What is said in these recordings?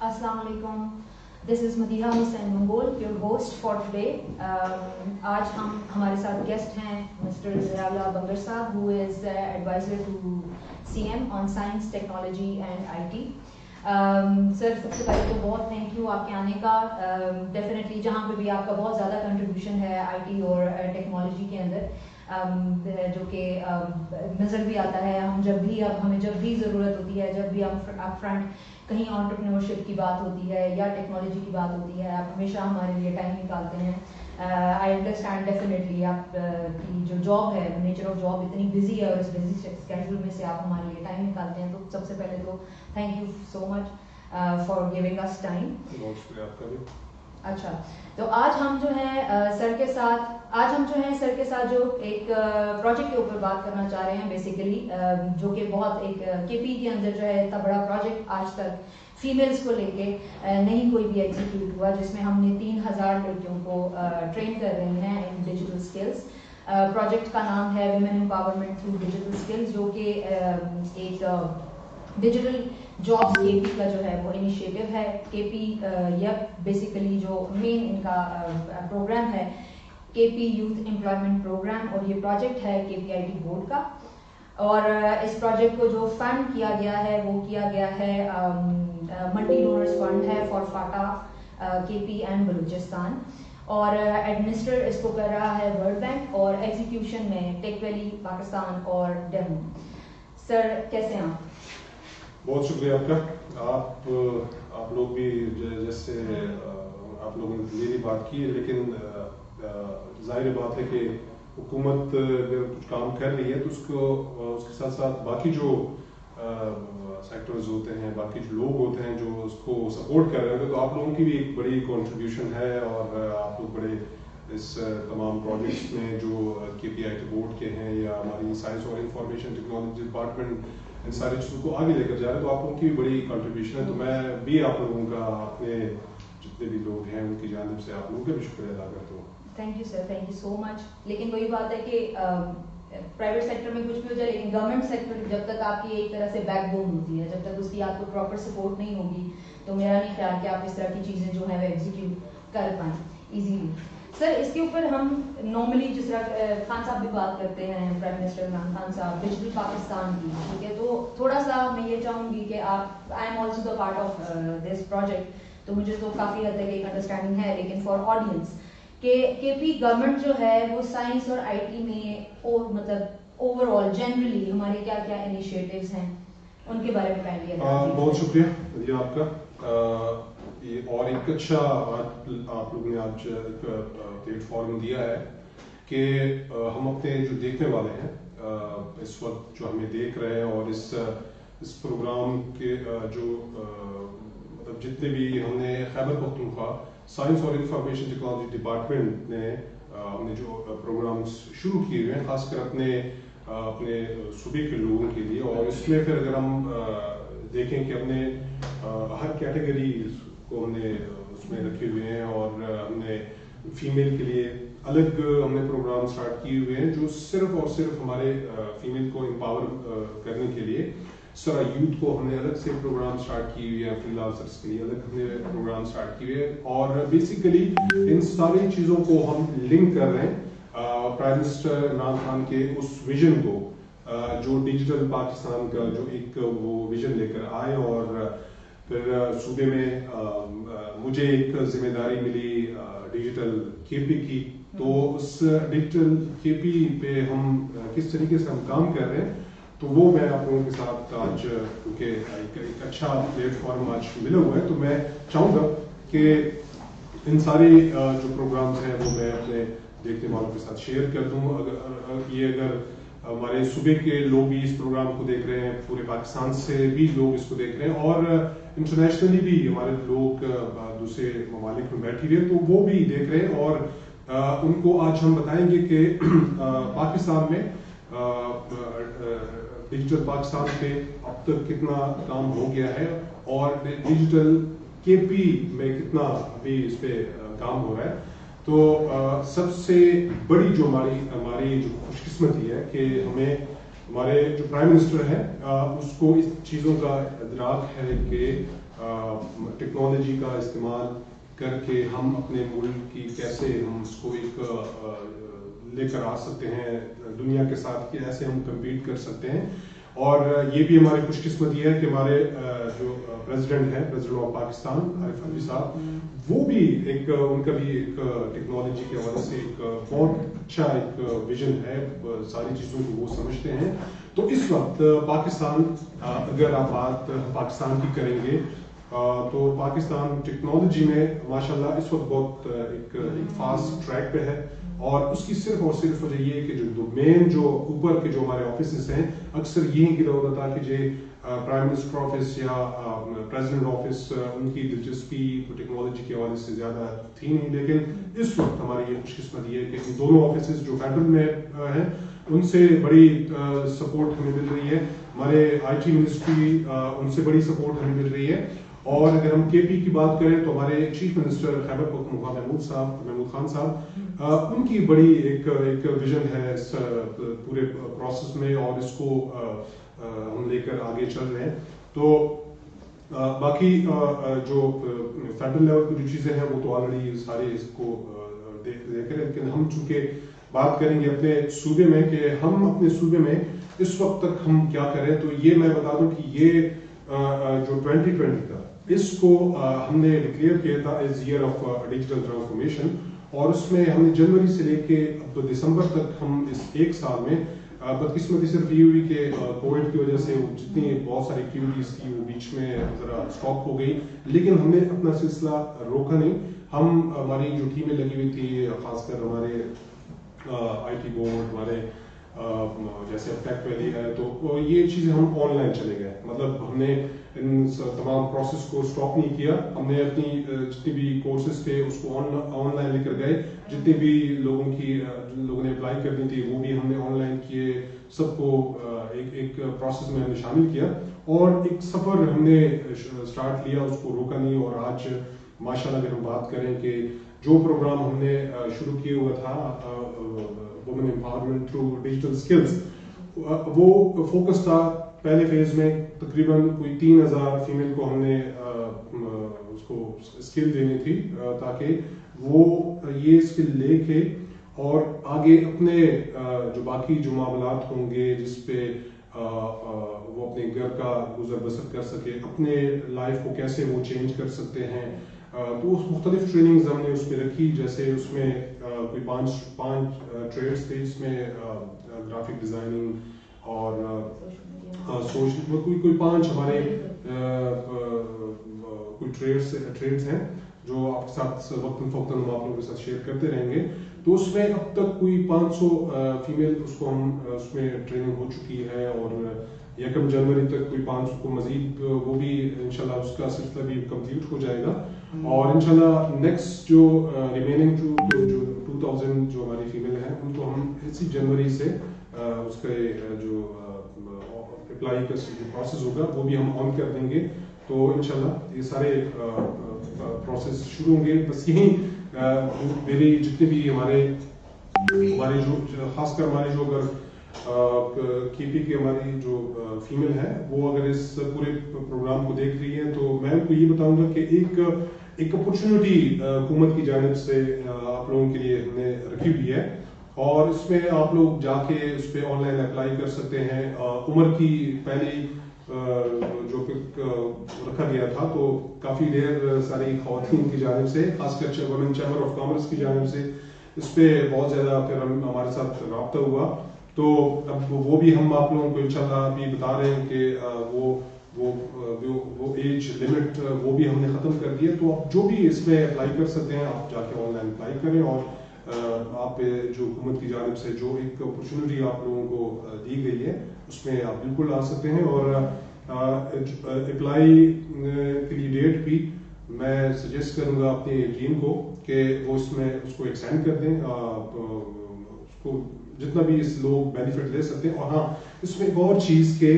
Assalamu alaikum. This is Madiha Hussain Mongol, your host for today. آج ہمارے ساتھ guest ہیں Mr. Ziaullah Bangar صاحب, who is advisor to CM on Science, Technology and IT. سر سب سے پہلے تو بہت تھینک یو آپ کے آنے کا. ڈیفینیٹلی جہاں پہ بھی آپ کا بہت زیادہ کنٹریبیوشن ہے آئی ٹی اور ٹیکنالوجی کے اندر, جو کہ نظر بھی آتا ہے. ہمیں جب بھی ضرورت ہوتی ہے, جب بھی ہم اپ فرنٹ کہیں انٹرپرینورشپ کی بات ہوتی ہے یا ٹیکنالوجی کی بات ہوتی ہے, آپ ہمیشہ ہمارے لیے ٹائم نکالتے ہیں. آئی انڈرسٹینڈ ڈیفینیٹلی آپ کی جو جاب ہے, نیچر آف جاب اتنی بزی ہے, اور اس بزی اسکیڈول میں سے آپ ہمارے لیے ٹائم نکالتے ہیں, تو سب سے پہلے تو thank you so much for giving اس ٹائم. بہت شکریہ آپ کا بھی. اچھا, تو آج ہم جو ہیں سر کے ساتھ جو ایک پروجیکٹ کے اوپر بات کرنا چاہ رہے ہیں بیسیکلی, جو کہ بہت ایک کے پی کے اندر جو ہے اتنا بڑا پروجیکٹ آج تک فیمیلز کو لے کے نہیں کوئی بھی ایگزیکیوٹ ہوا, جس میں ہم نے 3000 لڑکیوں کو ٹرین کر رہے ہیں ان ڈیجیٹل اسکلز. پروجیکٹ کا نام ہے women empowerment through digital skills, جو کہ ایک ڈیجیٹل جابس کے پی کا جو ہے وہ انیشیٹو ہے. کے پی بیسیکلی جو مین ان کا پروگرام ہے کے پی یوتھ امپلائمنٹ پروگرام, اور یہ پروجیکٹ ہے کے پی آئی ٹی بورڈ کا. اور اس پروجیکٹ کو جو فنڈ کیا گیا ہے وہ کیا گیا ہے ملٹی ڈونرز فنڈ ہے فار فاٹا کے پی اینڈ بلوچستان, اور ایڈمنسٹر اس کو کر رہا ہے ورلڈ بینک, اور ایگزیکیوشن میں ٹیک ویلی پاکستان اور ڈیمو. سر کیسے ہیں آپ؟ بہت شکریہ آپ کا. آپ لوگ بھی جیسے آپ لوگوں نے میری بات کی, لیکن ظاہر بات ہے کہ حکومت اگر کچھ کام کر رہی ہے تو اس کے ساتھ ساتھ باقی جو سیکٹرز ہوتے ہیں, باقی جو لوگ ہوتے ہیں جو اس کو سپورٹ کر رہے ہیں, تو آپ لوگوں کی بھی ایک بڑی کنٹریبیوشن ہے. اور آپ لوگ بڑے اس تمام پروجیکٹس میں جو کے پی آئی ٹی بورڈ کے ہیں یا ہماری سائنس اور انفارمیشن ٹیکنالوجی ڈپارٹمنٹ ان ساری چیزوں کو آگے لے کر جا رہے ہیں, تو آپ لوگوں کی بھی بڑی کنٹریبیوشن ہے. تو میں بھی آپ لوگوں کا, اپنے جتنے بھی لوگ ہیں ان کی جانب سے آپ لوگوں کا بھی شکریہ ادا کرتا ہوں. Thank you sir, thank you so much. لیکن وہی بات ہے کہ پرائیویٹ سیکٹر میں کچھ بھی ہو جائے, لیکن گورنمنٹ سیکٹر جب تک آپ کی ایک طرح سے بیک بون ہوتی ہے, جب تک اس کی آپ کو پراپر سپورٹ نہیں ہوگی, تو میرا نہیں خیال کہ آپ اس طرح کی چیزیں جو ہیں وہ ایگزیکیوٹ کر پائیں ایزیلی. سر اس کے اوپر ہم نارملی جس طرح خان صاحب بھی بات کرتے ہیں, پرائم منسٹر عمران خان صاحب, ڈیجیٹل پاکستان کی, ٹھیک ہے, تو تھوڑا سا میں یہ چاہوں گی کہ آپ, I am also the part of this project, تو مجھے تو کافی حد تک ایک انڈرسٹینڈنگ ہے, لیکن فار آڈینس کہ کے پی گورنمنٹ جو ہے وہ سائنس اور آئی ٹی میں مطلب اوور آل جنرلی ہمارے کیا کیا انیشیٹوز ہیں, ان کے بارے میں کائنڈلی. بہت شکریہ آپ کا. اور ایک اچھا آپ لوگوں نے آج ایک پلیٹ فارم دیا ہے کہ ہم اپنے جو دیکھنے والے ہیں اس وقت جو ہمیں دیکھ رہے ہیں, اور اس پروگرام کے جو مطلب جتنے بھی ہم نے خیبر پختونخوا سائنس اور انفارمیشن ٹیکنالوجی ڈپارٹمنٹ نے ہم نے جو پروگرامس شروع کیے ہوئے ہیں, خاص کر اپنے صوبے کے لوگوں کے لیے. اور اس میں پھر اگر ہم دیکھیں کہ ہم نے ہر کیٹیگری کو ہم نے اس میں رکھے ہوئے ہیں, اور ہم نے فیمیل کے لیے الگ ہم نے پروگرام اسٹارٹ کیے ہوئے ہیں جو صرف اور صرف ہمارے فیمیل کو امپاور کرنے کے لیے. اس طرح یوتھ کو ہم نے الگ سے پروگرام اسٹارٹ کیے ہوئے ہیں, فری لانسرس کے لیے الگ ہم نے پروگرام اسٹارٹ کیے ہوئے ہیں. اور بیسیکلی ان ساری چیزوں کو ہم لنک کر رہے ہیں پرائم منسٹر عمران خان کے اس ویژن کو, جو ڈیجیٹل پاکستان کا جو ایک وہ ویژن لے کر آئے. اور پھر صوبے میں مجھے ایک ذمہ داری ملی ڈیجیٹل کے پی کی, تو اس ڈیجیٹل کے پی پہ ہم کس طریقے سے ہم کام کر رہے ہیں, تو وہ میں آپ لوگوں کے ساتھ آج, کیونکہ ایک اچھا پلیٹ فارم آج ملا ہوا ہے, تو میں چاہوں گا کہ ان سارے جو پروگرامز ہیں وہ میں اپنے دیکھنے والوں کے ساتھ شیئر کر دوں. اگر ہمارے صوبے کے لوگ بھی اس پروگرام کو دیکھ رہے ہیں, پورے پاکستان سے بھی لوگ اس کو دیکھ رہے ہیں, اور انٹرنیشنلی بھی ہمارے لوگ دوسرے ممالک میں بیٹھے ہوئے, تو وہ بھی دیکھ رہے ہیں. اور ان کو آج ہم بتائیں گے کہ پاکستان میں ڈیجیٹل پاکستان پہ اب تک کتنا کام ہو گیا ہے, اور ڈیجیٹل کے پی میں کتنا ابھی اس پہ کام ہو رہا ہے. تو سب سے بڑی جو ہماری جو خوش قسمتی ہے کہ ہمیں ہمارے جو پرائم منسٹر ہیں اس کو اس چیزوں کا ادراک ہے کہ ٹیکنالوجی کا استعمال کر کے ہم اپنے ملک کی کیسے ہم اس کو ایک لے کر آ سکتے ہیں دنیا کے ساتھ، کہ ایسے ہم کمپیٹ کر سکتے ہیں. اور یہ بھی ہماری خوش قسمتی ہے کہ ہمارے جو پریزیڈنٹ ہیں، پریزیڈنٹ آف پاکستان عارف الوی صاحب، وہ بھی ایک ان کا بھی ایک ٹیکنالوجی کے حوالے سے ایک بہت اچھا ایک ویژن ہے، ساری چیزوں کو وہ سمجھتے ہیں. تو اس وقت پاکستان، اگر آپ بات پاکستان کی کریں گے تو پاکستان ٹیکنالوجی میں ماشاءاللہ اس وقت بہت ایک فاسٹ ٹریک پہ ہے. اور اس کی صرف اور صرف وجہ یہ ہے کہ جو مین جو اوپر کے جو ہمارے آفیسز ہیں، اکثر یہی گرا ہوتا تھا کہ پرائم منسٹر آفس یا پریزیڈنٹ آفس ان کی دلچسپی ٹیکنالوجی کے حوالے سے زیادہ تھی نہیں. لیکن اس وقت ہماری یہ خوش قسمتی ہے کہ ان دونوں آفیسز جو فیڈرل میں ہیں ان سے بڑی سپورٹ ہمیں مل رہی ہے. ہمارے آئی ٹی منسٹری ان سے بڑی سپورٹ ہمیں مل رہی ہے. اور اگر ہم کے پی کی بات کریں تو ہمارے چیف منسٹر خیبر پختونخوا محمود خان صاحب، ان کی بڑی ایک ویژن ہے اس پورے پروسیس میں، اور اس کو ہم لے کر آگے چل رہے ہیں. تو باقی جو فیڈرل لیول کی جو چیزیں ہیں وہ تو آلریڈی سارے اس کو دیکھ رہے ہیں. لیکن ہم چونکہ بات کریں گے اپنے صوبے میں کہ ہم اپنے صوبے میں اس وقت تک ہم کیا کریں، تو یہ میں بتا دوں کہ یہ جو 2020 کا اس کو ہم نے ڈکلیئر کیا تھا as year of digital transformation. اور اس میں ہم نے جنوری سے لے کے اب دسمبر تک ہم اس ایک سال میں بدقسمتی صرف یہ ہوئی کہ کووڈ کی وجہ سے جتنی بہت ساری ایکٹیویٹیز تھی وہ بیچ میں ذرا اسٹاپ ہو گئی، لیکن ہم نے اپنا سلسلہ روکا نہیں. ہماری جو ٹیمیں لگی ہوئی تھی، خاص کر ہمارے آئی ٹی بورڈ، ہمارے جیسے ٹیک ویلی ہے، تو یہ چیزیں ہم آن لائن چلے گئے. مطلب ہم نے ان تمام پروسیس کو اسٹاپ نہیں کیا. ہم نے اپنی جتنی بھی کورسز تھے اس کو آن لائن لے کر گئے. جتنے بھی لوگوں نے اپلائی کرنی تھی وہ بھی ہم نے آن لائن کیے. سب کو ایک پروسیس میں ہم نے شامل کیا اور ایک سفر ہم نے اسٹارٹ لیا، اس کو روکا نہیں. اور آج ماشاءاللہ اگر ہم بات کریں کہ جو پروگرام ہم نے شروع کیا ہوا تھا women empowerment through digital skills, وہ فوکس تھا پہلے فیز میں تقریباً کوئی 3000 فیمیل کو ہم نے اس کو اسکل دینی تھی تاکہ وہ یہ اسکل لے کے اور آگے اپنے جو باقی جو معاملات ہوں گے جس پہ وہ اپنے گھر کا گزر بسر کر سکے، اپنے لائف کو کیسے وہ چینج کر سکتے ہیں. تو اس مختلف ٹریننگز ہم نے اس پہ رکھی. جیسے اس میں کوئی پانچ ٹریڈس تھے، اس میں گرافک ڈیزائننگ اور سوشل کوئی 5 ہمارے کوئی ٹریڈس ہیں جو آپ کے ساتھ وقتاً فوقتاً ہم آپ لوگوں کے ساتھ شیئر کرتے رہیں گے. تو اس میں اب تک کوئی 500 فیمیل اس کو ہم اس میں ٹریننگ ہو چکی ہے. اور 1 جنوری تک کوئی 500 کو مزید وہ بھی انشاءاللہ اس کا سلسلہ بھی کمپلیٹ ہو جائے گا. اور انشاءاللہ نیکسٹ جو ریمیننگ جو 2000 جو ہماری فیمیل ہیں ان کو ہم اسی جنوری سے اس کا جو اپلائی کا جو پروسیس ہوگا وہ بھی ہم آن کر دیں گے. تو انشاءاللہ یہ سارے پروسیس شروع ہوں گے. بس یہی میری جتنے بھی ہمارے جو خاص کر ہمارے جو اگر کے پی کی ہماری جو فیمیل ہے وہ اگر اس پورے پروگرام کو دیکھ رہی ہے تو میں ان کو یہ بتاؤں گا کہ ایک اپرچونٹی حکومت کی جانب سے آپ لوگوں کے لیے ہم نے رکھی ہوئی ہے. اور اس میں آپ لوگ جا کے اس پہ آن لائن اپلائی کر سکتے ہیں. عمر کی پہلی جو رکھا گیا تھا تو کافی دیر ساری خواتین کی جانب سے، خاص کر وومن چیمبر آف کامرس کی جانب سے اس پہ بہت زیادہ پھر ہمارے ساتھ رابطہ ہوا. تو اب وہ بھی ہم آپ لوگوں کو انشاءاللہ ابھی بتا رہے ہیں کہ وہ ایج لمٹ وہ بھی ہم نے ختم کر دی ہے. تو آپ جو بھی اس میں اپلائی کر سکتے ہیں آپ جا کے آن لائن اپلائی کریں. اور آپ جو حکومت کی جانب سے جو ایک اپرچونٹی آپ لوگوں کو دی گئی ہے اس میں آپ بالکل آ سکتے ہیں. اور اپلائی کے لیے ڈیٹ بھی میں سجیسٹ کروں گا اپنی ٹیم کو کہ وہ اس میں اس کو ایکسٹینڈ کر دیں، اس کو جتنا بھی اس لوگ بینیفٹ لے سکتے ہیں. اور ہاں اس میں ایک اور چیز کہ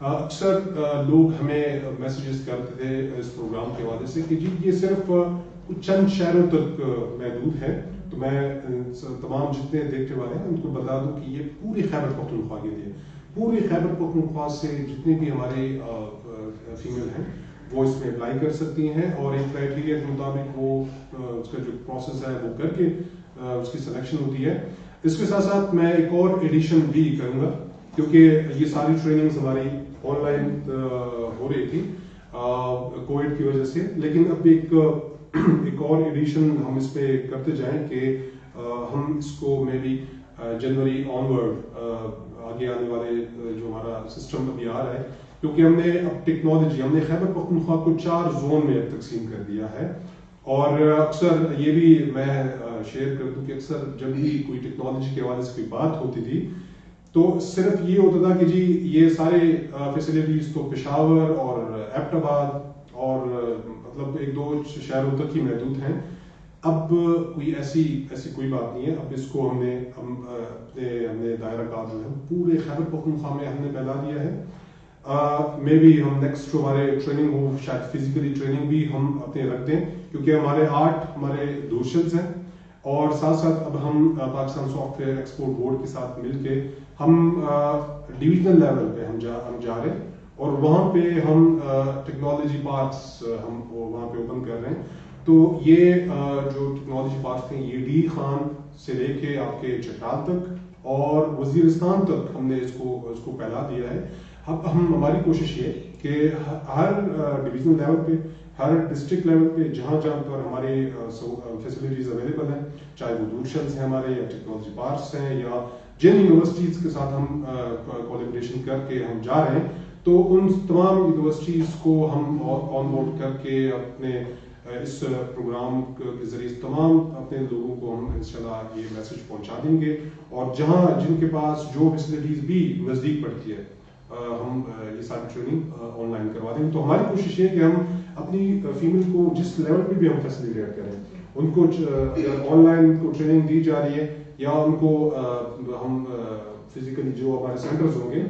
اکثر لوگ ہمیں میسیجز کرتے تھے اس پروگرام کے حوالے سے کہ جی یہ صرف چند شہروں تک محدود ہے. تو میں تمام جتنے دیکھنے والے ہیں ان کو بتا دوں کہ یہ پوری خیبر پختونخوا کے لیے پورے خیبر پختونخوا سے جتنے بھی ہمارے فیمیل ہیں وہ اس میں اپلائی کر سکتی ہیں, اور ایک کرائٹیریا کے مطابق وہ اس کا جو پروسیس ہے وہ کر کے اس کی سلیکشن ہوتی ہے. اس کے ساتھ ساتھ میں ایک اور ایڈیشن بھی کروں گا, کیونکہ یہ ساری ٹریننگز ہماری آن لائن ہو رہی تھی کووڈ کی وجہ سے, لیکن اب ایک اور ایڈیشن ہم اس پہ کرتے جائیں کہ ہم اس کو میں بھی جنوری آن ورڈ آگے آنے والے جو ہمارا سسٹم ابھی آ رہا ہے, کیونکہ ہم نے اب ٹیکنالوجی ہم نے خیبر پختونخوا کو 4 زون میں تقسیم کر دیا ہے. اور اکثر یہ بھی میں شیئر کر دوں کہ اکثر جب بھی کوئی ٹیکنالوجی کے حوالے سے کوئی بات ہوتی تھی تو صرف یہ ہوتا تھا کہ جی یہ سارے فیسلٹیز تو پشاور اور ایبٹ آباد اور مطلب 1-2 شہروں تک ہی محدود ہیں. اب کوئی ایسی کوئی بات نہیں ہے. اب اس کو ہم نے دائرہ کار جو ہے پورے خیبر پختونخوا میں ہم نے پھیلا دیا ہے. میں بھی ہم نیکسٹ جو ہمارے ٹریننگ ہو شاید فزیکلی ٹریننگ بھی ہم اپنے رکھ دیں, کیونکہ ہمارے 8 ہمارے دورشنز ہیں, اور ساتھ ساتھ اب ہم Pakistan soft where export board کے ساتھ مل کے ہم ڈویژنل لیول پہ ہم جا رہے ہیں, اور وہاں پہ ہم ٹیکنالوجی پارکس ہم وہاں پہ اوپن کر رہے ہیں. تو یہ جو ٹیکنالوجی پارکس ہیں یہ ڈی خان سے لے کے آپ کے چٹرال تک اور وزیرستان تک ہم نے اس کو پھیلا دیا ہے. اب ہماری کوشش یہ کہ ہر ڈویژنل لیول پہ ہر ڈسٹرکٹ لیول پہ جہاں پر ہمارے فیسلٹیز اویلیبل ہیں, چاہے وہ دورشنز ہیں ہمارے یا ٹیکنالوجی پارکس ہیں یا جن یونیورسٹیز کے ساتھ ہم کولیبریشن کر کے ہم جا رہے ہیں, تو ان تمام یونیورسٹیز کو ہم آن بورڈ کر کے اپنے اس پروگرام کے ذریعے تمام اپنے لوگوں کو ہم انشاءاللہ یہ میسج پہنچا دیں گے. اور جن کے پاس جو فیسلٹیز بھی نزدیک پڑتی ہے ہم یہ ساری ٹریننگ آن لائن کروا دیں. تو ہماری کوشش یہ ہے کہ ہم اپنی فیمیل کو جس لیول پہ بھی ہم فیسلیٹیٹ کریں, ان کو آن لائن کو ٹریننگ دی جا رہی ہے یا ان کو ہم فزیکلی جو ہمارے سینٹرز ہوں گے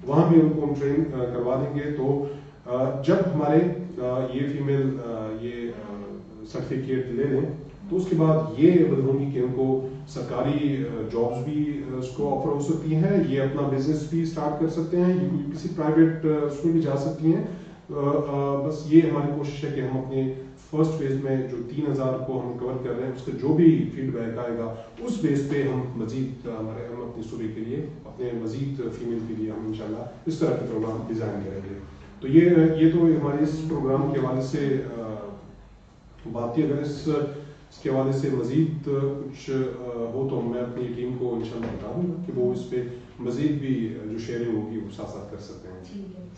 وہاں بھی ان کو ہم ٹرین کروا دیں گے. تو جب ہمارے یہ فیمیل یہ سرٹیفکیٹ لے لیں تو اس کے بعد یہ مدد ہوگی کہ ان کو سرکاری جابس بھی اس کو آفر ہو سکتی ہیں, یہ اپنا بزنس بھی اسٹارٹ کر سکتے ہیں, یہ کسی پرائیویٹ اس میں بھی جا سکتی ہیں. بس یہ ہماری کوشش ہے کہ ہم اپنے فرسٹ فیز میں جو 3000 کو ہم کور کر رہے ہیں اس کا جو بھی فیڈ بیک آئے گا اس بیس پہ ہم مزید ہم اپنے صوبے کے لیے اپنے مزید فیمیل کے لیے ہم انشاءاللہ اس طرح کے پروگرام ڈیزائن کریں گے. تو یہ تو ہمارے اس پروگرام کے حوالے سے بات تھی. اگر اس کے حوالے سے مزید کچھ ہو تو میں اپنی ٹیم کو انشاءاللہ بتا دوں گا کہ وہ اس پہ مزید بھی جو شیئرنگ ہوگی وہ ساتھ ساتھ کر سکتے ہیں. ٹھیک ہے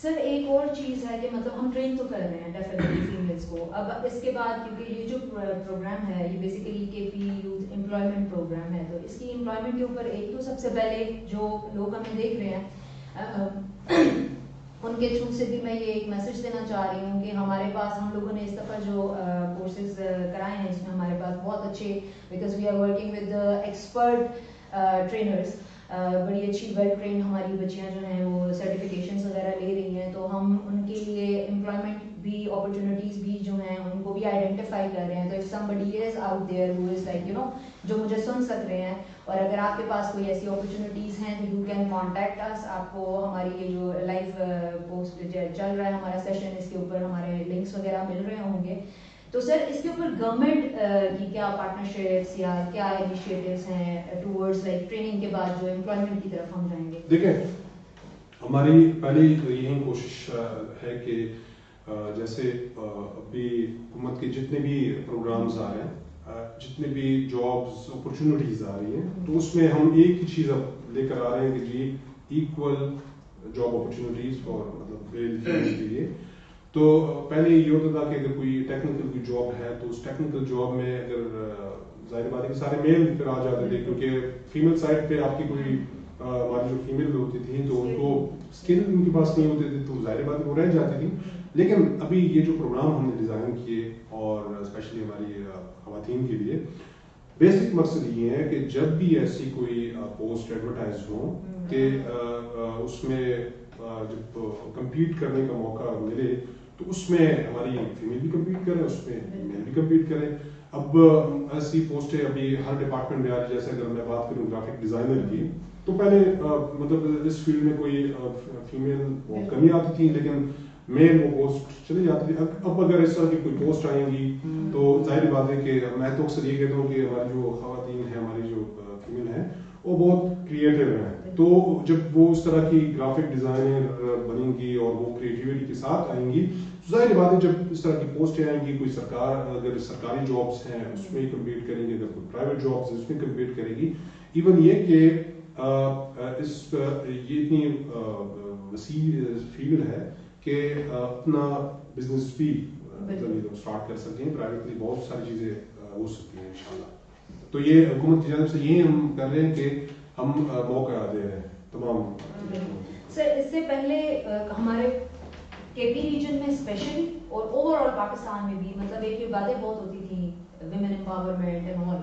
سر. ایک اور چیز ہے کہ مطلب ہم ٹرین تو کر رہے ہیں ڈیفینیٹلی فیمیلس کو. اب اس کے بعد کیونکہ یہ جو پروگرام ہے یہ بیسیکلی کے پی یوتھ امپلائمنٹ پروگرام ہے, تو اس کی امپلائمنٹ کے اوپر ایک تو سب سے پہلے جو لوگ ہمیں دیکھ رہے ہیں ان کے تھرو سے بھی میں یہ ایک میسج دینا چاہ رہی ہوں کہ ہمارے پاس ہم لوگوں نے اس دفعہ جو کورسز کرائے ہیں اس میں ہمارے پاس بہت اچھے, because we are working with expert trainers, بڑی اچھی ویل ٹرین ہماری بچیاں جو ہیں وہ سرٹیفکیشنز وغیرہ لے رہی ہیں. تو ہم ان کے لیے امپلائمنٹ بھی اپرچونیٹیز بھی جو ہیں ان کو بھی آئیڈینٹیفائی کر رہے ہیں. تو if somebody is out there who is like you know جو مجھے سن سک رہے ہیں, اور اگر آپ کے پاس کوئی ایسی اپرچونیٹیز ہیں تو یو کین کانٹیکٹ اس. آپ کو ہماری یہ جو لائیو پوسٹ چل رہا ہے ہمارا سیشن, اس کے اوپر ہمارے لنکس وغیرہ مل رہے ہوں گے. تو سر اس کے اوپر گورنمنٹ کی کیا پارٹنرشپس یا کیا انیشیٹوز ہیں ٹورڈز لائک ٹریننگ کے بعد جو امپلائمنٹ کی طرف ہم جائیں گے؟ دیکھیں ہماری پہلی یہی کوشش ہے کہ جیسے ابھی حکومت کے جتنے بھی پروگرامز آ رہے ہیں, جتنے بھی جابس اپرچونیٹیز آ رہی ہیں, تو اس میں ہم ایک ہی چیز اب لے کر آ رہے ہیں کہ جی ایکول جاب اپرچونیٹیز فار مطلب میل فیمیل کے لیے. تو پہلے یہ ہوتا تھا کہ اگر کوئی ٹیکنیکل کوئی جاب ہے تو اس ٹیکنیکل جاب میں اگر ظاہر بات ہے کہ سارے میل پھر آ جاتے تھے, کیونکہ فیمیل سائڈ پہ آپ کی کوئی ہماری جو فیمیل ہوتی تھیں تو ان کو اسکل ان کے پاس نہیں ہوتے تھے, تو ظاہر بات وہ رہ جاتی تھیں. لیکن ابھی یہ جو پروگرام ہم نے ڈیزائن کیے اور اسپیشلی ہماری خواتین کے لیے بیسک مقصد یہ ہے کہ جب بھی ایسی کوئی پوسٹ ایڈورٹائز ہو کہ اس میں جب کمپیٹ کرنے کا موقع ملے تو اس میں ہماری فیمیل بھی کمپیٹ کریں, اس میں میل بھی کمپیٹ کریں. اب ایسی پوسٹیں ابھی ہر ڈپارٹمنٹ میں آ رہی, جیسے اگر میں بات کروں گرافک ڈیزائنر کی تو پہلے مطلب اس فیلڈ میں کوئی فیمیل بہت کمی آتی تھی لیکن میل وہ پوسٹ چلی جاتی تھی. اب اگر اس طرح کی کوئی پوسٹ آئیں گی تو ظاہر بات ہے کہ میں تو اکثر یہ کہتا ہوں کہ ہماری جو خواتین ہیں, ہماری جو فیمیل ہیں, وہ بہت کریٹو ہیں. تو جب وہ اس طرح کی گرافک ڈیزائنر بنیں گی اور وہ کریٹیوٹی کے ساتھ آئیں گی, ظاہر بات ہے جب اس طرح کی پوسٹیں آئیں گی, کوئی سرکار اگر سرکاری جابس ہیں اس میں کمپیٹ کریں گی, اگر کوئی پرائیویٹ جابس ہیں اس میں کمپیٹ کرے گی. ایون یہ کہ یہ اتنی وسیع فیلڈ ہے کہ اپنا بزنس بھی اسٹارٹ کر سکتے ہیں, پرائیویٹلی بہت ساری چیزیں ہو سکتی ہیں انشاءاللہ. تو یہ حکومت کی جانب سے یہ ہم کر رہے ہیں کہ ہم موقع دے رہے ہیں تمام. سر اس سے پہلے ہمارے کے پی ریجن میں اسپیشلی اور اوور آل پاکستان میں بھی مطلب ایک باتیں بہت ہوتی تھیں ویمن امپاورمنٹ اینڈ آل,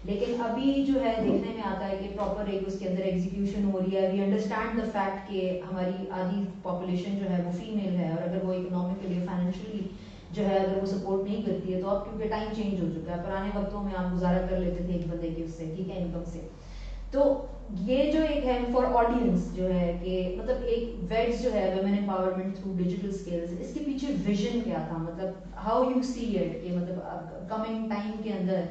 لیکن ابھی جو ہے دیکھنے میں آتا ہے کہ پراپر ایک اس کے اندر ایگزیکیوشن ہو رہی ہے. وی انڈرسٹینڈ دا فیکٹ کہ ہماری آدھی پاپولیشن جو ہے وہ فیمیل ہے, اور اگر وہ اکنامکلی فائنینشلی جو ہے اگر وہ سپورٹ نہیں کرتی ہے تو اب کیونکہ ٹائم چینج ہو چکا ہے. پرانے وقتوں میں آپ گزارا کر لیتے تھے ایک بندے کے اس سے, ٹھیک ہے, انکم سے. تو یہ جو ایک ہے فار آڈینس جو ہے کہ مطلب ایک ویڈز جو ہے women empowerment through digital skills, اس کے پیچھے ویژن کیا تھا, مطلب ہاؤ یو سی اٹ کہ مطلب کمنگ ٹائم کے اندر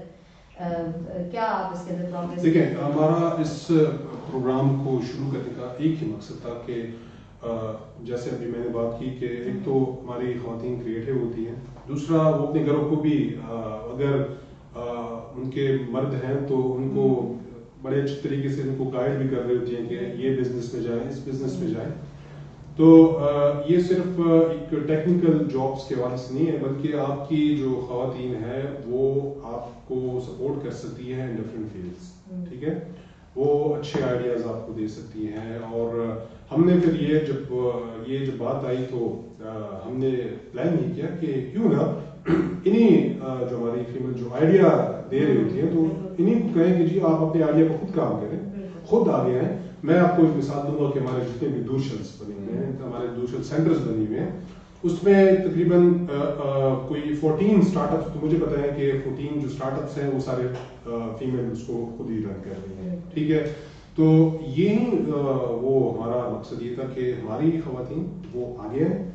کیا آپ اس کے اندر پروگریس. دیکھیں ہمارا اس پروگرام کو شروع کرنے کا ایک ہی مقصد تھا کہ جیسے ابھی میں نے بات کی کہ ایک تو ہماری خواتین کریٹو ہوتی ہیں, دوسرا وہ اپنے گھروں کو بھی اگر ان کے مرد ہیں تو ان کو بڑے اچھے طریقے سے ان کو گائیڈ بھی کر رہی ہوتی ہیں کہ یہ بزنس میں جائیں, اس بزنس میں جائیں. تو یہ صرف ایک ٹیکنیکل جابس کے حوالے سے نہیں ہے, بلکہ آپ کی جو خواتین ہے وہ آپ کو سپورٹ کر سکتی ہیں ان ڈفرینٹ فیلڈس, ٹھیک ہے, وہ اچھے آئیڈیاز آپ کو دے سکتی ہیں. اور ہم نے پھر یہ جب بات آئی تو ہم نے پلان یہ کیا کہ کیوں نہ انہیں جو ہماری فیمل جو آئیڈیا دے رہی ہوتی ہیں تو انہیں کو کہیں کہ جی آپ اپنے آئیڈیا کو خود کام کریں, خود آگے آئیں. میں آپ کو ایک مثال دوں گا کہ ہمارے جتنے بھی دوشلس بنے ہوئے ہیں, ہمارے دوشل سینٹرز بنے ہوئے ہیں, اس میں تقریباً کوئی 14 اسٹارٹ اپس, تو مجھے پتا ہے کہ 14 جو اسٹارٹ اپس ہیں وہ سارے فیمیل اس کو خود ہی رن کر رہی ہیں, ٹھیک ہے. تو یہی وہ ہمارا مقصد یہ تھا کہ ہماری خواتین وہ آگے آئیں,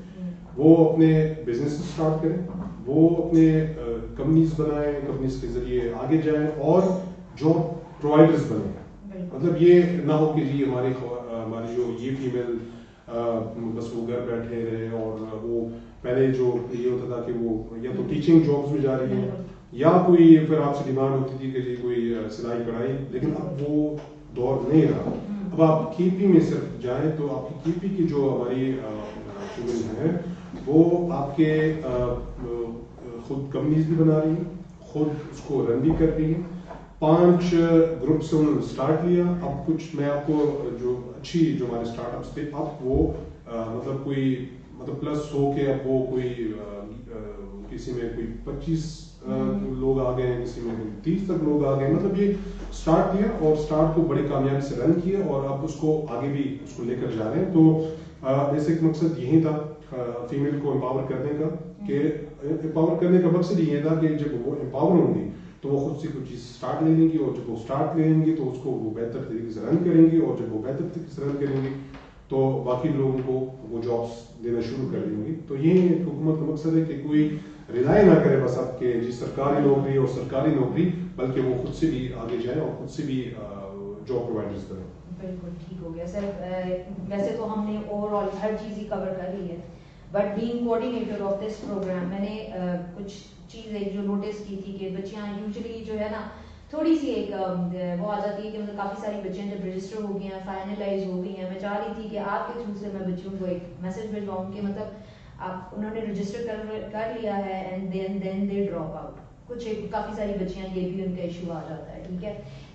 وہ اپنے بزنس اسٹارٹ کریں, وہ اپنے کمپنیز بنائیں, کمپنیز کے ذریعے آگے جائیں اور جاب پرووائڈرز بنیں. مطلب یہ نہ ہو کہ جی ہماری جو یہ فیمیل بس وہ گھر بیٹھے رہے اور وہ پہلے جو یہ ہوتا تھا کہ وہ یا تو ٹیچنگ جابس میں جا رہی ہیں یا کوئی پھر آپ سے ڈیمانڈ ہوتی تھی کہ جی کوئی سلائی کڑھائی, لیکن اب وہ دور نہیں رہا. اب آپ کے پی میں صرف جائیں تو آپ کی کے پی کی جو ہماری فیمیل ہیں وہ آپ کے خود کمپنیز بھی بنا رہی ہیں, خود اس کو رن بھی کر رہی ہیں. 5 گروپ سے انہوں نے اسٹارٹ لیا. اب کچھ میں آپ کو جو اچھی جو ہمارے اسٹارٹ اپس تھے اب وہ مطلب کوئی مطلب پلس ہو کے اب وہ کوئی کسی میں کوئی 25 لوگ آ گئے ہیں, کسی میں 30 تک لوگ آ گئے. مطلب یہ اسٹارٹ لیا اور اسٹارٹ کو بڑی کامیابی سے رن کیا اور اب اس کو آگے بھی اس کو لے کر جا رہے ہیں. تو بیسک مقصد یہی تھا فیمیل کو امپاور کرنے کا, کہ امپاور کرنے کا مقصد یہ تھا کہ جب وہ امپاور ہوں گی تو وہ خود سے کچھ چیز اسٹارٹ لے لیں گی, اور جب وہ اسٹارٹ لے لیں گی تو اس کو وہ بہتر طریقے سے رن کریں گی, اور جب وہ بہتر طریقے سے رن کریں گی تو باقی لوگوں کو وہ جابس دینا شروع کر دیں گی. تو یہ حکومت کا مقصد ہے کہ کوئی ریلائی نہ کرے بس اب کہ جی سرکاری نوکری اور سرکاری نوکری, بلکہ وہ خود سے بھی آگے جائیں اور خود سے بھی جاب پرووائڈرز کریں. بالکل ٹھیک ہو گیا سر. ویسے تو ہم نے اوور آل ہر چیز ہی کور کر لی ہے, but being coordinator of this program میں نے کچھ چیزیں جو نوٹس کی تھی کہ بچیاں یوزلی جو ہے نا تھوڑی سی ایک وہ آ جاتی ہے کہ مطلب کافی ساری بچیاں جب رجسٹر ہو گئی ہیں, فائنلائز ہو گئی ہیں. میں چاہ رہی تھی کہ آپ کے تھرو سے میں بچیوں کو ایک میسج بھیجواؤں کہ مطلب آپ انہوں نے رجسٹر کر لیا ہے and then they drop out. کچھ کافی ساری بچیاں یہ بھی ان کا ایشو آ جاتا ہے, ٹھیک ہے,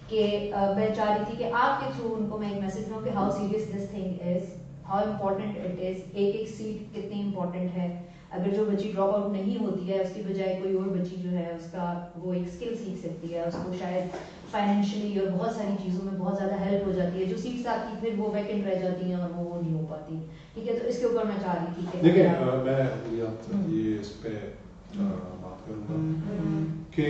کہ میں چاہ رہی تھی کہ آپ کے تھرو ان کو میں ایک میسج دوں کہ how serious this thing is, how important it is, ایک سیٹ کتنی امپورٹنٹ ہے. اگر جو بچی ڈراپ آؤٹ نہیں ہوتی ہے اس کی بجائے کوئی اور بچی جو ہے اس کا وہ ایک اسکل سیکھ سکتی ہے, اس کو شاید فائنینشلی اور بہت ساری چیزوں میں بہت زیادہ ہیلپ ہو جاتی ہے, جو سیٹس آتی پھر وہ ویکنٹ رہ جاتی ہیں اور وہ نہیں ہو پاتی, ٹھیک ہے. تو اس کے اوپر میں چاہ رہی تھی کہ دیکھیں میں یہ اس پہ بات کروں گا کہ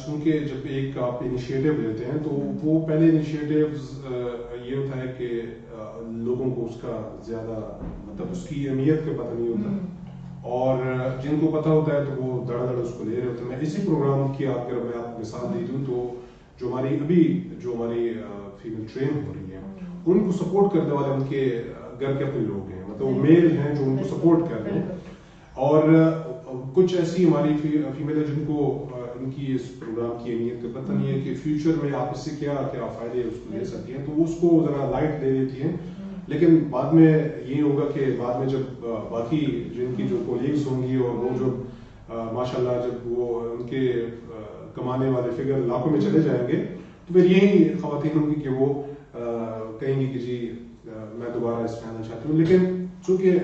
چونکہ جب ایک آپ انیشیٹو لیتے ہیں تو وہ پہلے انیشیٹوز یہ ہوتا ہے کہ لوگوں کو اس کا زیادہ مطلب اس کی اہمیت کا پتہ نہیں ہوتا، اور جن کو پتہ ہوتا ہے تو وہ دڑ اس کو لے رہے ہوتے ہیں. میں اسی پروگرام کی اگر میں آپ مثال دے دوں تو جو ہماری فیمل ٹرین ہو رہی ہیں ان کو سپورٹ کرنے والے ان کے گھر کے اپنے لوگ ہیں، مطلب وہ میل ہیں جو ان کو سپورٹ کر رہے ہیں. اور کچھ ایسی ہماری فیمیل ہے جن کو ان کی اس پروگرام کی اہمیت کا پتہ نہیں ہے کہ فیوچر میں آپ اس سے کیا کیا فائدے اس کو لے سکتی ہیں، تو وہ اس کو ذرا لائٹ لے لیتی ہیں. لیکن بعد میں یہ ہوگا کہ بعد میں جب باقی جن کی جو کولیگز ہوں گی اور وہ جو ماشاء اللہ جب وہ ان کے کمانے والے فگر لاکھوں میں چلے جائیں گے تو پھر یہی خواتین ہوں گی کہ وہ کہیں گی کہ جی میں دوبارہ اس میں آنا چاہتی ہوں. لیکن چونکہ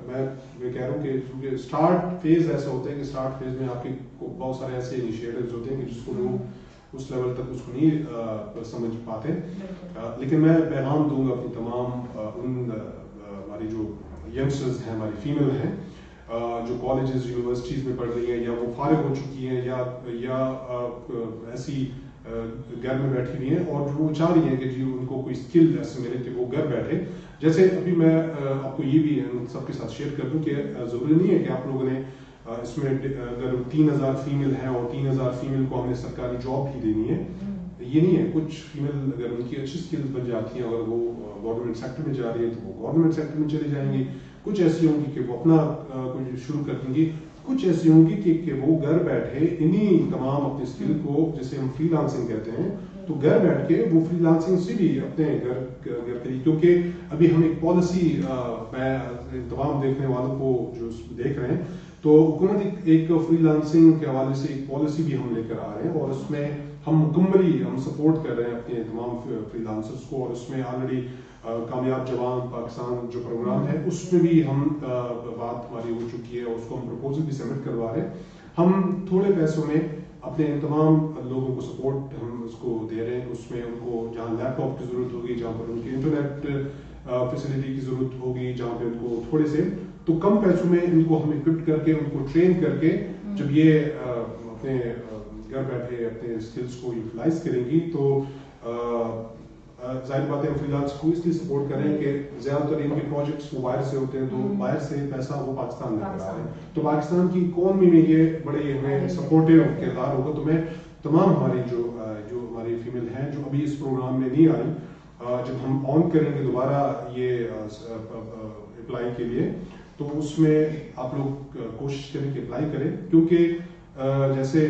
میں کہہ رہا ہوں کہ چونکہ اسٹارٹ فیز ایسا ہوتا ہے کہ اسٹارٹ فیز میں آپ کے بہت سارے ایسے انیشیٹوز ہوتے ہیں کہ جس کو لوگ اس لیول تک اس کو نہیں سمجھ پاتے. لیکن میں پیغام دوں گا اپنی تمام ان ہماری جو ینگسٹرز ہیں، ہماری فیمیل ہیں جو کالجز یونیورسٹیز میں پڑھ رہی ہیں یا وہ فارغ ہو چکی ہیں یا ایسی گھر میں بیٹھی ہوئی ہیں اور جو وہ چاہ رہی ہیں کہ جی ان کو کوئی اسکل ایسے ملے کہ وہ گھر بیٹھے. جیسے ابھی میں آپ کو یہ بھی سب کے ساتھ شیئر کر دوں کہ ضروری نہیں ہے کہ آپ لوگوں نے اس میں اگر 3000 فیمیل ہیں اور 3000 فیمیل کو ہم نے سرکاری جاب بھی دینی ہے، یہ نہیں ہے. کچھ فیمیل اگر ان کی اچھی اسکلز بن جاتی ہیں، اگر وہ گورنمنٹ سیکٹر میں جا رہی ہے تو وہ گورنمنٹ سیکٹر میں چلے جائیں گی. کچھ ایسی ہوں گی کہ وہ اپنا کچھ شروع کر دیں گی. کچھ ایسی ہوں گی کہ وہ گھر بیٹھے انہی تمام اپنے اسکل کو، جسے ہم فری لانسنگ کہتے ہیں، تو گھر بیٹھ کے وہ فری لانسنگ سے بھی اپنے گھر کے لیے، کیونکہ ابھی ہم ایک پالیسی، میں تمام دیکھنے والوں کو جو دیکھ رہے ہیں تو حکومت ایک فری لانسنگ کے حوالے سے ایک پالیسی بھی ہم لے کر آ رہے ہیں اور اس میں ہم مکملی سپورٹ کر رہے ہیں اپنے تمام فری لانسرز کو. اور اس میں آلریڈی کامیاب جوان پاکستان جو پروگرام ہے اس میں بھی ہم بات ہماری ہو چکی ہے اور اس کو ہم پرپوزل بھی سبمٹ کروا رہے ہیں. ہم تھوڑے پیسوں میں اپنے تمام لوگوں کو سپورٹ ہم اس کو دے رہے ہیں. اس میں ان کو جہاں لیپ ٹاپ کی ضرورت ہوگی، جہاں پر ان کی انٹرنیٹ فیسلٹی کی ضرورت ہوگی، جہاں پہ ان کو تھوڑے سے تو کم پیسوں میں ان کو ہم اکوپ کر کے ان کو ٹرین کر کے جب یہ اپنے گھر بیٹھے اپنے اسکلس کو یوٹیلائز کریں گی تو ظاہر بات ہے فری لانس کو اس لیے سپورٹ کریں کہ زیادہ تر ان کے پروجیکٹس وہ باہر سے ہوتے ہیں تو باہر سے پیسہ وہ پاکستان لے کر آ رہے ہیں. تو پاکستان کی اکانومی میں یہ بڑے ہمیں سپورٹیو کردار ہوگا. تو میں تمام ہماری جو ہماری فیمیل ہیں جو ابھی اس پروگرام میں نہیں آئی، جب ہم آن کریں گے دوبارہ یہ اپلائی کے لیے تو اس میں آپ لوگ کوشش کریں کہ اپلائی کریں، کیونکہ جیسے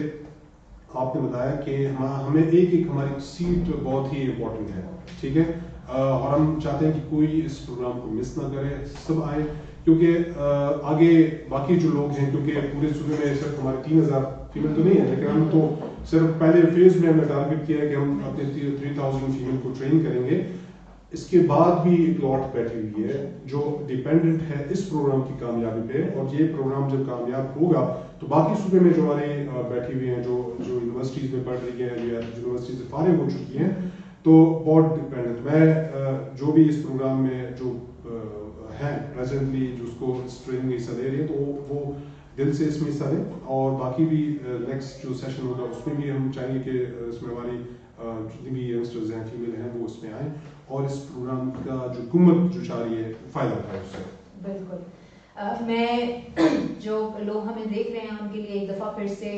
آپ نے بتایا کہ ہمیں ایک ہماری سیٹ بہت ہی امپورٹنٹ ہے، ٹھیک ہے، اور ہم چاہتے ہیں کہ کوئی اس پروگرام کو مس نہ کرے، سب آئے. کیونکہ آگے باقی جو لوگ ہیں، کیونکہ پورے صوبے میں صرف ہمارے 3000 فیمیل تو نہیں ہے، لیکن ہم تو صرف پہلے فیز میں ہم نے ٹارگیٹ کیا ہے کہ ہم اپنے 3000 فیمیل کو ٹرین کریں گے. اس کے بعد بھی ایک لاٹ بیٹھی ہوئی ہے جو ڈیپینڈنٹ ہے اس پروگرام کی کامیابی پہ، اور یہ پروگرام جب کامیاب ہوگا تو باقی صوبے میں جو ہمارے بیٹھی ہوئی ہیں جو یونیورسٹیز میں پڑھ رہی ہیں یا یونیورسٹی سے فارغ ہو چکی ہیں تو بہت ڈیپینڈنٹ. میں جو بھی اس پروگرام میں جو ہیں پریزنٹلی جو اس کو اس ٹریننگ میں حصہ لے رہی ہیں تو وہ دل سے اس میں حصہ لیں، اور باقی بھی نیکسٹ جو سیشن ہوگا اس میں بھی ہم چاہیں گے کہ اس میں ہماری جتنی بھی ینگسٹرز ہیں فیمیل ہیں وہ اس میں آئیں اور اس پروگرام کا جو حکومت جو چاہ رہی ہے فائدہ اٹھائے اس سے. بالکل. میں جو لوگ ہمیں دیکھ رہے ہیں ان کے لیے ایک دفعہ پھر سے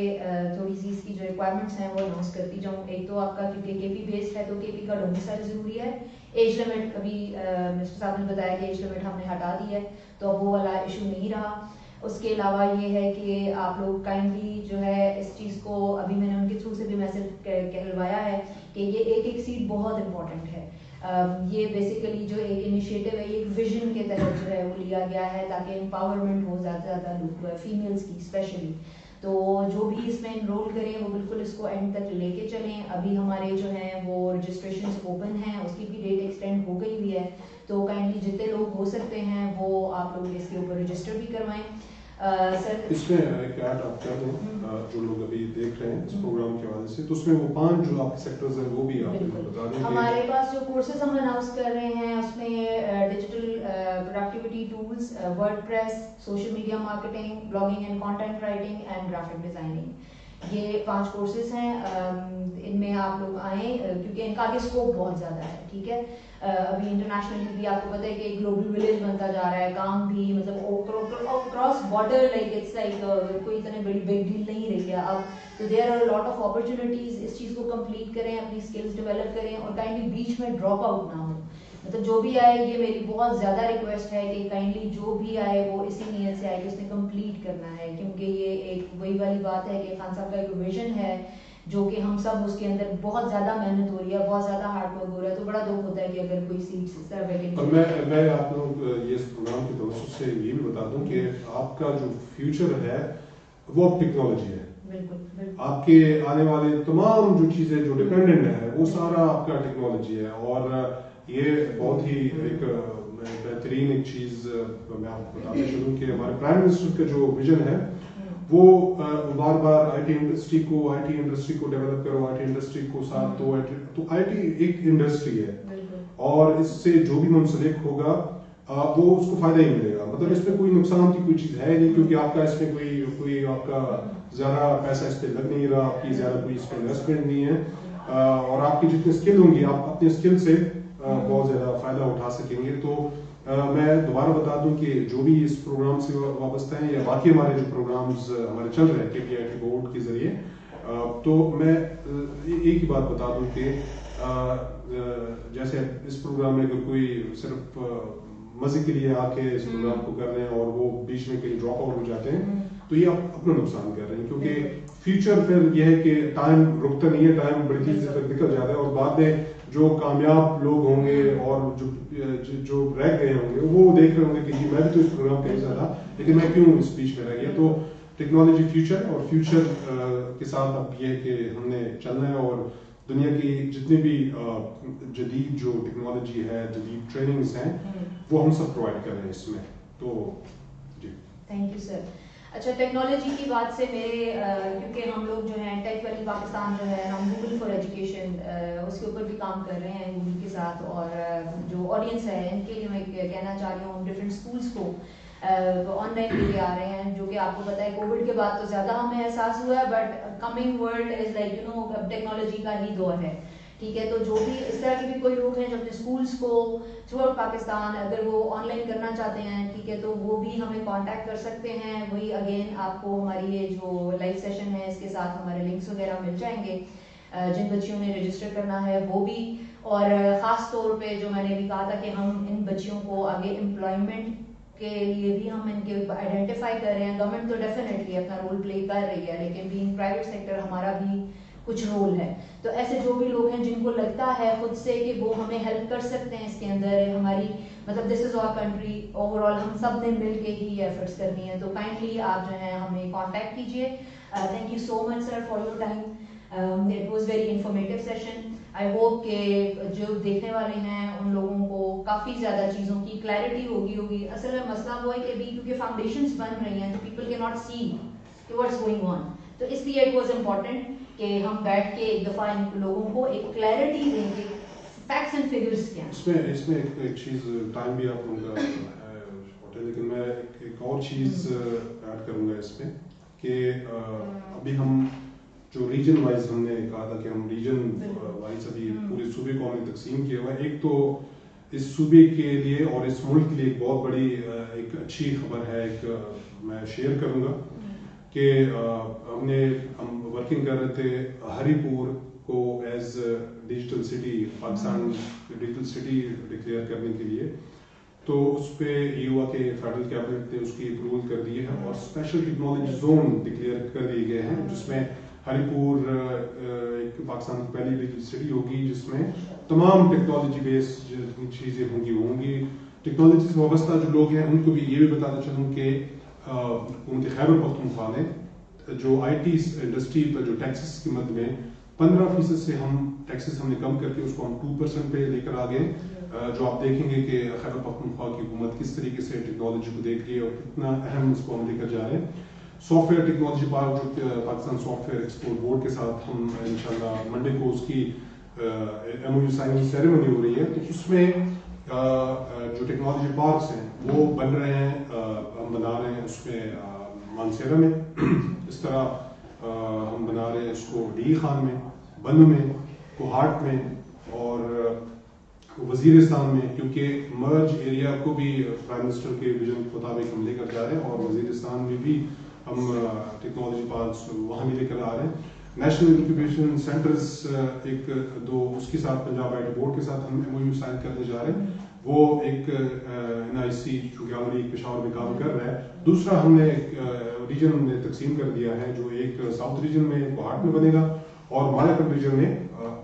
تھوڑی سی اس کی جو ریکوائرمنٹس ہیں وہ اناؤنس کرتی جاؤں. ایک تو آپ کا کیونکہ کے پی بیسڈ ہے تو کے پی کا ڈومیسائل ضروری ہے. ایج لمٹ ابھی مسٹر صاحب نے بتایا کہ ایج لمٹ ہم نے ہٹا دی ہے تو اب وہ والا ایشو نہیں رہا. اس کے علاوہ یہ ہے کہ آپ لوگ کائنڈلی جو ہے اس چیز کو ابھی میں نے ان کے تھرو سے بھی میسج کہلوایا ہے کہ یہ ایک سیٹ بہت امپورٹنٹ ہے. یہ بیسیکلی جو ایک انیشیٹو ہے یہ ایک ویژن کے تحت جو ہے وہ لیا گیا ہے تاکہ امپاورمنٹ ہو زیادہ سے زیادہ لوگ فیمیلز کی اسپیشلی. تو جو بھی اس میں انرول کریں وہ بالکل اس کو اینڈ تک لے کے چلیں. ابھی ہمارے جو ہیں وہ رجسٹریشن اوپن ہیں، اس کی بھی ڈیٹ ایکسٹینڈ ہو گئی ہوئی ہے تو کائنڈلی جتنے لوگ ہو سکتے ہیں وہ آپ لوگ اس کے اوپر رجسٹر بھی کروائیں. سر اس میں ایک ایڈ آپ کر دیں جو لوگ ابھی دیکھ رہے ہیں اس پروگرام کے حوالے سے، تو اس میں وہ 5 جو آپ کے سیکٹرز ہیں وہ بھی آپ بتا دیں. ہمارے پاس جو کورسز ہم اناؤنس کر رہے ہیں اس میں digital productivity tools, word press, social media marketing, blogging and content writing and graphic designing. یہ 5 کورسز ہیں. ان میں آپ لوگ آئیں کیونکہ ان کا آگے اسکوپ بہت زیادہ ہے. ٹھیک ہے, ابھی انٹرنیشنلی بھی آپ کو پتہ ہے کہ گلوبل ولیج بنتا جا رہا ہے, کام بھی مطلب cross border like it's like کوئی اتنے بڑی بگ ڈیل نہیں رہی ہے اب. تو there are lot of opportunities, اس چیز کو کمپلیٹ کریں, اپنی اسکلز ڈیولپ کریں اور کائنڈلی بیچ میں ڈراپ آؤٹ نہ ہو. مطلب جو بھی آئے, یہ میری بہت زیادہ ریکویسٹ ہے کہ کائنڈلی جو بھی آئے وہ اسی نیت سے آئے کہ اس نے کمپلیٹ کرنا ہے, کیونکہ یہ ایک وہی والی بات ہے کہ خان صاحب کا ایک ویژن ہے جو کہ ہم سب اس کے اندر بہت زیادہ محنت ہو رہی ہے, بہت زیادہ ہارڈ ورک ہو رہا ہے. تو بڑا دکھ ہوتا ہے کہ اگر کوئی سیٹس اس طرح ویکینٹ. اور میں آپ لوگ یہ اس پروگرام کی توسط سے یہ بھی بتا دوں کہ آپ کا جو فیوچر ہے وہ اب ٹیکنالوجی ہے. بالکل آپ کے آنے والے تمام جو چیزیں جو ڈپینڈنٹ ہے وہ سارا آپ کا ٹیکنالوجی ہے. اور یہ بہت ہی ایک بہترین ایک چیز میں آپ کو بتانا چاہوں کہ ہمارے پرائم منسٹر کا جو ویژن ہے وہ بار بار آئی ٹی انڈسٹری کو ڈیولپ کرو, آئی ٹی انڈسٹری کو ساتھ دو. تو آئی ٹی ایک انڈسٹری ہے اور اس سے جو بھی منسلک ہوگا وہ اس کو فائدہ ہی ملے گا. مطلب اس میں کوئی نقصان کی کوئی چیز ہے نہیں, کیونکہ آپ کا اس میں کوئی آپ کا زیادہ پیسہ اس پہ لگ نہیں رہا, آپ کی زیادہ کوئی اس پہ انویسٹمنٹ نہیں ہے, اور آپ کی جتنی اسکل ہوں گی آپ اپنے اسکل سے بہت زیادہ فائدہ اٹھا سکیں گے. تو میں دوبارہ بتا دوں کہ جو بھی اس پروگرام سے وابستہ ہیں یا باقی ہمارے جو پروگرامز ہمارے چل رہے ہیں KPIT بورڈ کے ذریعے, تو میں ایک ہی بات بتا دوں کہ جیسے اس پروگرام میں اگر کوئی صرف مزے کے لیے آ کے اس پروگرام کو کر رہے ہیں اور وہ بیچ میں کہیں ڈراپ آؤٹ ہو جاتے ہیں تو یہ آپ اپنا نقصان کر رہے ہیں, کیونکہ فیوچر پھر یہ ہے کہ ٹائم رکتا نہیں ہے, ٹائم بڑی تیزی سے نکل جاتا ہے اور بعد میں جو کامیاب لوگ ہوں گے اور جو رہ گئے ہوں گے وہ دیکھ رہے ہوں گے کہ جی میں بھی تو اس پروگرام پہ حصہ تھا لیکن میں کیوں اس بیچ میں رہ گیا. تو ٹیکنالوجی فیوچر ہے اور فیوچر کے ساتھ اب یہ ہے کہ ہم نے چلنا ہے اور دنیا کی جتنی بھی جدید جو ٹیکنالوجی ہے, جدید ٹریننگز ہیں وہ ہم سب پرووائڈ کر رہے ہیں اس میں. تو جی تھینک یو سر. اچھا, ٹیکنالوجی کی بات سے میرے کیونکہ ہم لوگ جو ہیں ٹیک ویلی پاکستان جو ہے ہم گوگل فار ایجوکیشن اس کے اوپر بھی کام کر رہے ہیں گوگل کے ساتھ, اور جو آڈینس ہے ان کے لیے میں کہنا چاہ رہی ہوں ڈفرینٹ اسکولس کو آن لائن لے کے آ رہے ہیں, جو کہ آپ کو پتہ ہے کووڈ کے بعد تو زیادہ ہمیں احساس ہوا ہے, but coming world is like you know اب ٹیکنالوجی کا ہی دور ہے. ٹھیک ہے, تو جو بھی اس طرح کے بھی کوئی لوگ ہیں جو اپنے اسکولس کو تھرو آؤٹ پاکستان اگر وہ آن لائن کرنا چاہتے ہیں, ٹھیک ہے, تو وہ بھی ہمیں کانٹیکٹ کر سکتے ہیں. وہی اگین آپ کو ہماری یہ جو لائیو سیشن ہے اس کے ساتھ ہمارے لنکس وغیرہ مل جائیں گے جن بچیوں نے رجسٹر کرنا ہے وہ بھی. اور خاص طور پہ جو میں نے بھی کہا تھا کہ ہم ان بچیوں کو آگے امپلائمنٹ کے لیے بھی ہم ان کے آئیڈینٹیفائی کر رہے ہیں. گورنمنٹ تو ڈیفینیٹلی اپنا رول پلے کر رہی ہے, لیکن بینگ پرائیویٹ سیکٹر ہمارا بھی کچھ رول ہے. تو ایسے جو بھی لوگ ہیں جن کو لگتا ہے خود سے کہ وہ ہمیں ہیلپ کر سکتے ہیں اس کے اندر, ہماری مطلب دس از آور کنٹری اوور آل, ہم سب نے مل کے ہی ایفرٹس کرنی ہے, تو کائنڈلی آپ جو ہیں ہمیں کانٹیکٹ کیجیے. Thank you so much sir for your time. It was very informative session. I hope کہ جو دیکھنے والے ہیں ان لوگوں کو کافی زیادہ چیزوں کی کلیئرٹی ہوگی. اصل میں مسئلہ وہ ہے کہ ابھی کیونکہ فاؤنڈیشنز بن رہی ہیں تو پیپل کی ناٹ سی کہ واٹس گوئنگ آن, تو اس لیے اٹ واز امپورٹنٹ کہ ہم بیٹھ کے ایک دفعہ ان لوگوں کو ایک کلیئرٹی دیں کہ فیکٹس اینڈ فگرس کیا ہیں. اس میں ایک چیز, ٹائم بھی آپ لوگوں کا شارٹ ہے لیکن میں ایک اور چیز ایڈ کروں گا اس میں کہ ابھی ہم جو ریجن وائز ہم نے کہا تھا کہ ہم ریجن وائز ابھی پورے صوبے کو ہم نے تقسیم کیا ہوا ہے. ایک تو اس صوبے کے لیے اور اس ملک کے لیے ایک بہت بڑی ایک اچھی خبر ہے, ایک میں شیئر کروں گا کہ ہم ورکنگ کر رہے تھے ہری پور کو as digital city, Pakistan digital city declare کرنے کے لیے. تو اس پہ یہ ہوا کہ فیڈرل کیبنٹ نے اس کی اپروول کر دی ہے اور اسپیشل ٹیکنالوجی زون ڈکلیئر کر دیے گئے ہیں, جس میں ہری پور ایک پاکستان کی پہلی ڈیجیٹل سٹی ہوگی جس میں تمام ٹیکنالوجی بیسڈ جتنی چیزیں ہوں گی. ٹیکنالوجی سے وابستہ جو لوگ ہیں ان کو بھی یہ بھی بتانا چاہوں کہ حکومت خیبر پختونخوا نے جو آئی ٹی انڈسٹری پر جو ٹیکسز کی مد میں 15% سے ہم ٹیکسز ہم نے کم کر کے اس کو ہم 2% پہ لے کر آ گئے. جو آپ دیکھیں گے کہ خیبر پختونخوا کی حکومت کس طریقے سے ٹیکنالوجی کو دیکھ رہی ہے اور کتنا اہم اس کو ہم لے کر جا رہے ہیں. سافٹ ویئر ٹیکنالوجی پارک جو Pakistan soft where export board کے ساتھ ہم انشاءاللہ منڈے کو اس کی MOU سائننگ سیریمنی ہو رہی ہے. تو اس میں جو ٹیکنالوجی پارکس ہیں وہ بن رہے ہیں, ہم بنا رہے ہیں اس میں مانسیرا میں اس طرح ہم اس کو ڈی خان میں، بنو میں، کوہاٹ میں اور وزیرستان میں، کیونکہ مرج ایریا کو بھی پرائم منسٹر کے ویژن کے مطابق ہم لے کر جا رہے ہیں، اور وزیرستان میں بھی ہم ٹیکنالوجی پارکس وہاں بھی لے کر آ رہے ہیں. نیشنل انکیوبیشن سینٹرز ایک دو اس کے ساتھ پنجاب آئی ٹی بورڈ کے ساتھ ہم ایم او یو سائن کرنے جا رہے ہیں. وہ ایک این آئی سی چونکہ آلریڈی پشاور میں کام کر رہا ہے. دوسرا ہم نے ریجن میں تقسیم کر دیا ہے، جو ایک ساؤتھ ریجن میں کوہاٹ میں بنے گا اور مالاکنڈ ریجن میں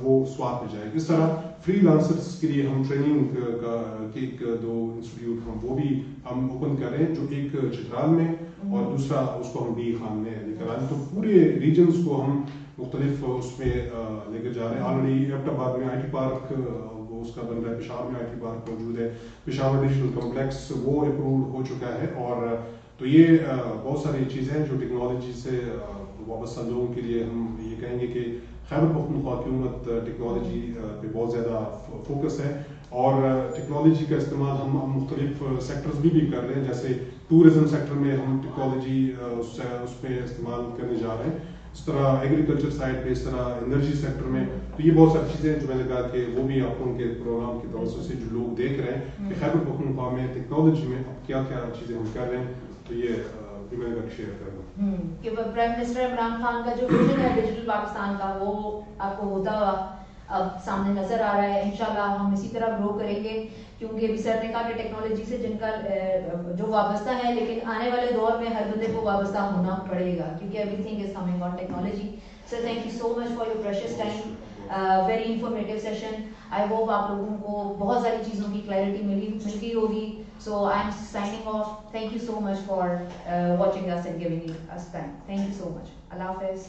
وہ سوات میں جائے گا. اس طرح فری لانسرس کے لیے ہم ٹریننگ کا ایک دو انسٹیٹیوٹ ہم وہ بھی ہم اوپن کر رہے ہیں، جو ایک چترال میں اور دوسرا اس کو ہم ڈی خان میں لے کر آئے. تو پورے ریجنس کو ہم مختلف اس میں لے کر جا رہے ہیں. آلریڈی ایبٹ آباد میں آئی ٹی پارک وہ اس کا بن رہا ہے، پشاور میں آئی ٹی پارک موجود ہے، پشاور ڈیجیٹل کمپلیکس وہ اپروو ہو چکا ہے. اور تو یہ بہت ساری چیزیں ہیں جو ٹیکنالوجی سے وابستہ لوگوں کے لیے ہم یہ کہیں گے کہ خیبر پختونخوا کی حکومت ٹیکنالوجی پہ بہت زیادہ فوکس ہے، اور ٹیکنالوجی کا استعمال ہم مختلف سیکٹرز بھی کر رہے ہیں. جیسے ٹورزم سیکٹر میں ہم ٹیکنالوجی اس پہ استعمال کرنے جا رہے ہیں، اس طرح ایگریکلچر سائڈ پہ، اس طرح انرجی سیکٹر میں. تو یہ بہت ساری چیزیں جو میں نے کہا کہ وہ بھی آپ ان کے پروگرام کی توسط سے جو لوگ دیکھ رہے ہیں کہ خیبر پختونخوا میں ٹیکنالوجی میں اب کیا کیا چیزیں ہم کر رہے ہیں، تو یہ بھی میں نے شیئر کر دوں. کہ پرائم منسٹر عمران خان کا جو ویژن ہے ڈیجیٹل پاکستان کا، وہ آپ کو ہوتا ہوا اب سامنے نظر آ رہا ہے. انشاءاللہ ہم اسی طرح گرو کریں گے، کیونکہ ابھی سر نے کہا کہ ٹیکنالوجی سے جن کا جو وابستہ ہے، لیکن آنے والے دور میں ہر بندے کو وابستہ ہونا پڑے گا، کیونکہ every thing is coming on technology. Sir thank you so much for your precious time, very informative session. I hope آپ لوگوں کو بہت ساری چیزوں کی کلیئرٹی مل گئی ہوگی. So I am signing off. Thank you so much for watching us and giving us time. Thank you so much. اللہ حافظ.